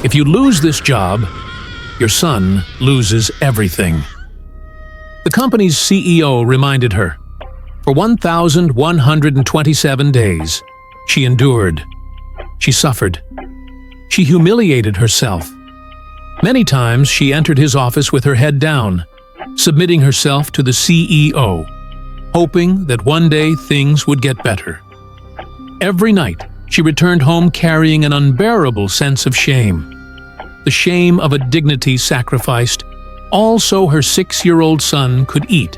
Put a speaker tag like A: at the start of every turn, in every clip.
A: If you lose this job, your son loses everything. The company's CEO reminded her. For 1,127 days, she endured. She suffered. She humiliated herself. Many times she entered his office with her head down, submitting herself to the CEO, hoping that one day things would get better. Every night, she returned home carrying an unbearable sense of shame. The shame of a dignity sacrificed, all so her 6-year-old son could eat.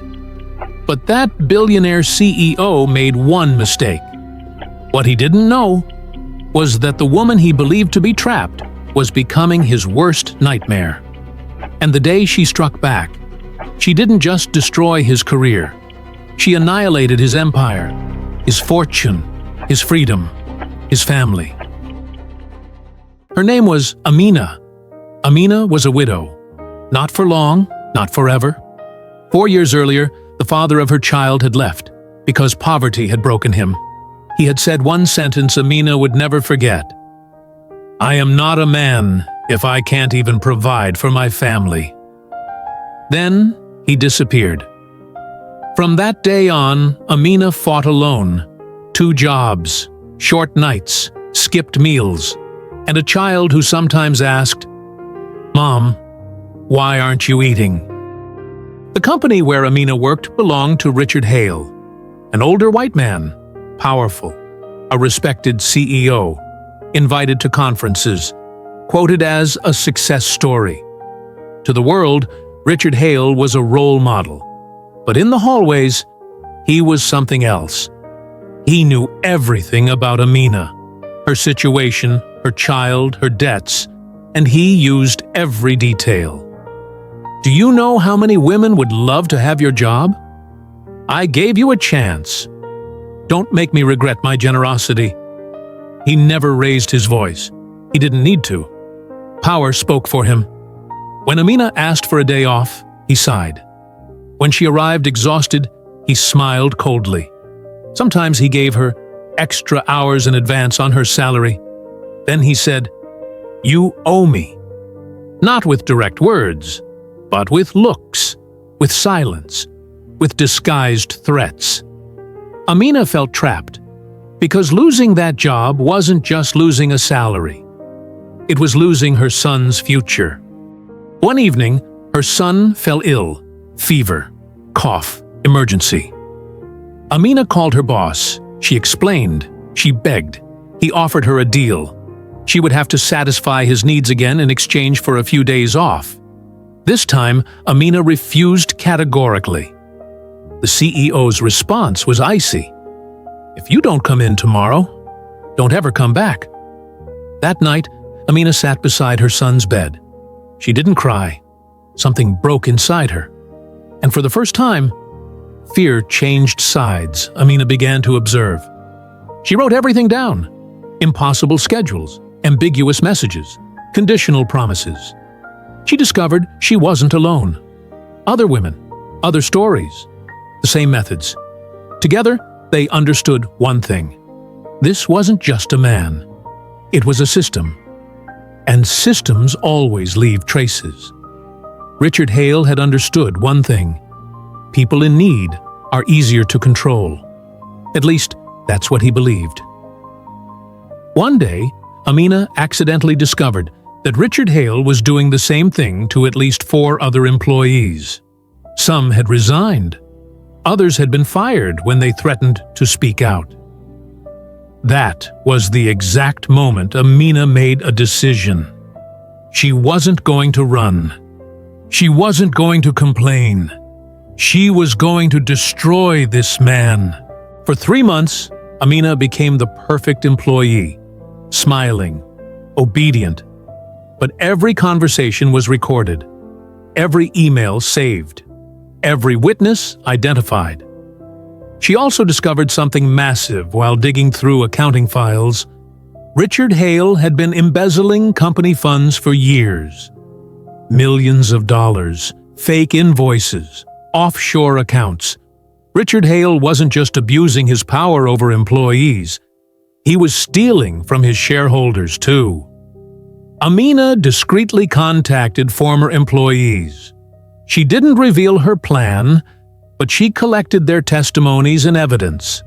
A: But that billionaire CEO made one mistake. What he didn't know was that the woman he believed to be trapped was becoming his worst nightmare. And the day she struck back, she didn't just destroy his career. She annihilated his empire, his fortune, his freedom, his family. Her name was Amina. Amina was a widow. Not for long, not forever. 4 years earlier, the father of her child had left because poverty had broken him. He had said one sentence Amina would never forget. "I am not a man if I can't even provide for my family." Then he disappeared. From that day on, Amina fought alone. 2 jobs, short nights, skipped meals, and a child who sometimes asked, "Mom, why aren't you eating?" The company where Amina worked belonged to Richard Hale, an older white man, powerful, a respected CEO, invited to conferences, quoted as a success story. To the world, Richard Hale was a role model, but in the hallways, he was something else. He knew everything about Amina, her situation, her child, her debts, and he used every detail. Do you know how many women would love to have your job? I gave you a chance. Don't make me regret my generosity. He never raised his voice. He didn't need to. Power spoke for him. When Amina asked for a day off, he sighed. When she arrived exhausted, he smiled coldly. Sometimes he gave her extra hours in advance on her salary. Then he said, "You owe me." Not with direct words, but with looks, with silence, with disguised threats. Amina felt trapped, because losing that job wasn't just losing a salary. It was losing her son's future. One evening, her son fell ill, fever, cough, emergency. Amina called her boss. She explained. She begged. He offered her a deal. She would have to satisfy his needs again in exchange for a few days off. This time, Amina refused categorically. The CEO's response was icy. "If you don't come in tomorrow, don't ever come back." That night, Amina sat beside her son's bed. She didn't cry. Something broke inside her. And for the first time, fear changed sides. Amina began to observe. She wrote everything down. Impossible schedules, ambiguous messages, conditional promises. She discovered she wasn't alone. Other women, other stories, the same methods. Together, they understood one thing. This wasn't just a man. It was a system. And systems always leave traces. Richard Hale had understood one thing. People in need are easier to control. At least, that's what he believed. One day, Amina accidentally discovered that Richard Hale was doing the same thing to at least 4 other employees. Some had resigned. Others had been fired when they threatened to speak out. That was the exact moment Amina made a decision. She wasn't going to run. She wasn't going to complain. She was going to destroy this man. For 3 months, Amina became the perfect employee, smiling, obedient. But every conversation was recorded, every email saved, every witness identified. She also discovered something massive while digging through accounting files. Richard Hale had been embezzling company funds for years. Millions of dollars, fake invoices, offshore accounts. Richard Hale wasn't just abusing his power over employees. He was stealing from his shareholders too. Amina discreetly contacted former employees. She didn't reveal her plan, but she collected their testimonies and evidence.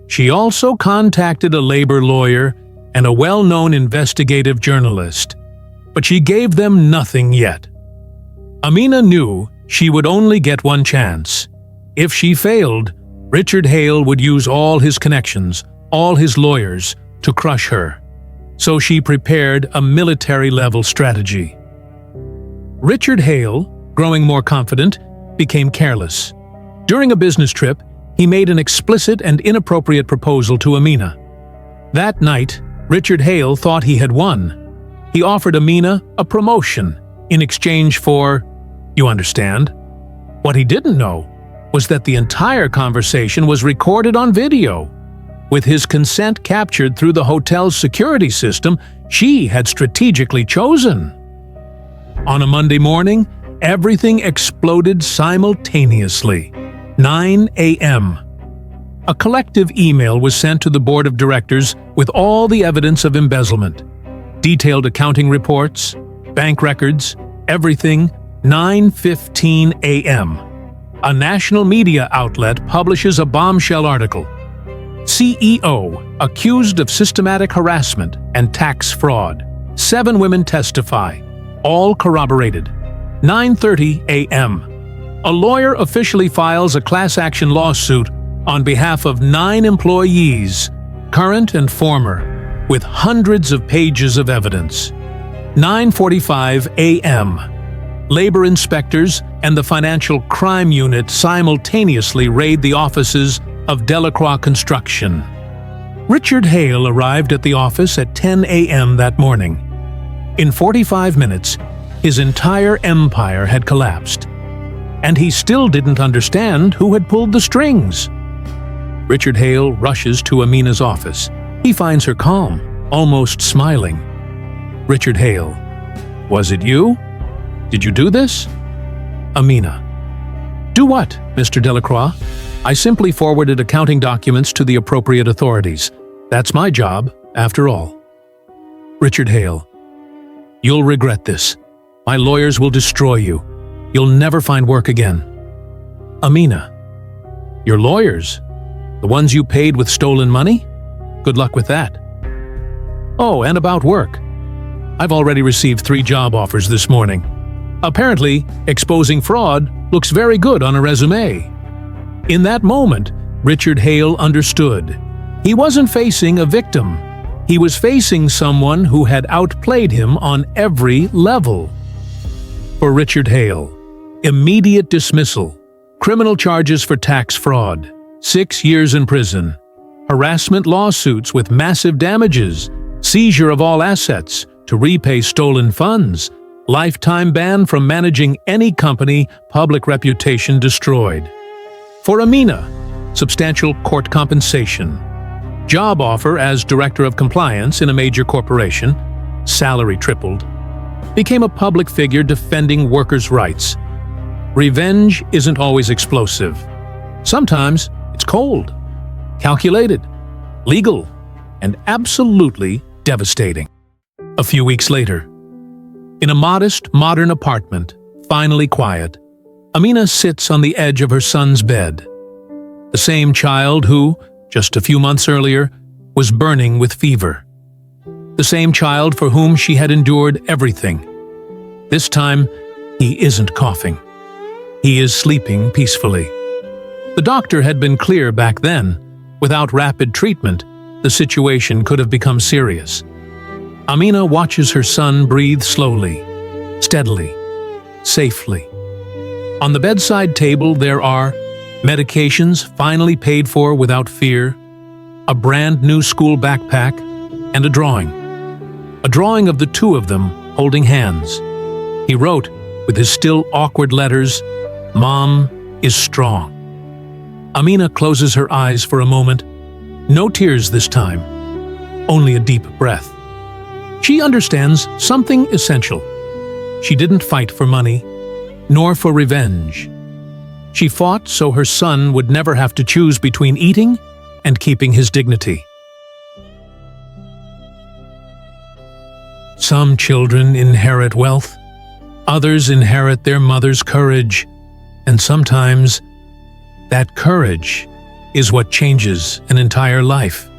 A: She also contacted a labor lawyer and a well-known investigative journalist, but she gave them nothing yet. Amina knew she would only get one chance. If she failed, Richard Hale would use all his connections, all his lawyers, to crush her. So she prepared a military-level strategy. Richard Hale, growing more confident, became careless. During a business trip, he made an explicit and inappropriate proposal to Amina. That night, Richard Hale thought he had won. He offered Amina a promotion in exchange for, you understand. What he didn't know was that the entire conversation was recorded on video. With his consent captured through the hotel's security system she had strategically chosen. On a Monday morning, everything exploded simultaneously. 9 a.m. A collective email was sent to the board of directors with all the evidence of embezzlement. Detailed accounting reports, bank records, everything. 9:15 a.m. A national media outlet publishes a bombshell article. CEO accused of systematic harassment and tax fraud. 7 women testify, all corroborated. 9:30 a.m. A lawyer officially files a class action lawsuit on behalf of 9 employees, current and former, with hundreds of pages of evidence. 9:45 a.m. Labor inspectors and the Financial Crime Unit simultaneously raid the offices of Delacroix Construction. Richard Hale arrived at the office at 10 a.m. that morning. In 45 minutes, his entire empire had collapsed, and he still didn't understand who had pulled the strings. Richard Hale rushes to Amina's office. He finds her calm, almost smiling. Richard Hale: "Was it you? Did you do this?" Amina: "Do what, Mr. Delacroix? I simply forwarded accounting documents to the appropriate authorities. That's my job, after all." Richard Hale: "You'll regret this. My lawyers will destroy you. You'll never find work again." Amina: "Your lawyers? The ones you paid with stolen money? Good luck with that." "Oh, and about work. I've already received 3 job offers this morning. Apparently, exposing fraud looks very good on a resume." In that moment, Richard Hale understood. He wasn't facing a victim. He was facing someone who had outplayed him on every level. For Richard Hale, immediate dismissal, criminal charges for tax fraud, 6 years in prison, harassment lawsuits with massive damages, seizure of all assets to repay stolen funds, lifetime ban from managing any company, public reputation destroyed. For Amina, substantial court compensation, job offer as director of compliance in a major corporation, salary tripled, became a public figure defending workers' rights. Revenge isn't always explosive. Sometimes it's cold, calculated, legal, and absolutely devastating. A few weeks later, in a modest, modern apartment, finally quiet, Amina sits on the edge of her son's bed. The same child who, just a few months earlier, was burning with fever. The same child for whom she had endured everything. This time, he isn't coughing. He is sleeping peacefully. The doctor had been clear back then. Without rapid treatment, the situation could have become serious. Amina watches her son breathe slowly, steadily, safely. On the bedside table there are medications finally paid for without fear, a brand new school backpack, and a drawing. A drawing of the 2 of them holding hands. He wrote, with his still awkward letters, "Mom is strong." Amina closes her eyes for a moment. No tears this time, only a deep breath. She understands something essential. She didn't fight for money, nor for revenge. She fought so her son would never have to choose between eating and keeping his dignity. Some children inherit wealth, others inherit their mother's courage, and sometimes that courage is what changes an entire life.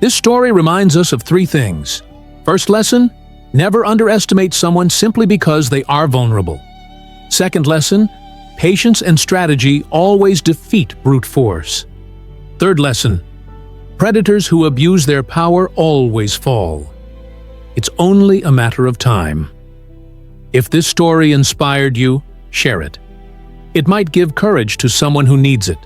A: This story reminds us of three things. First lesson, never underestimate someone simply because they are vulnerable. Second lesson, patience and strategy always defeat brute force. Third lesson, predators who abuse their power always fall. It's only a matter of time. If this story inspired you, share it. It might give courage to someone who needs it.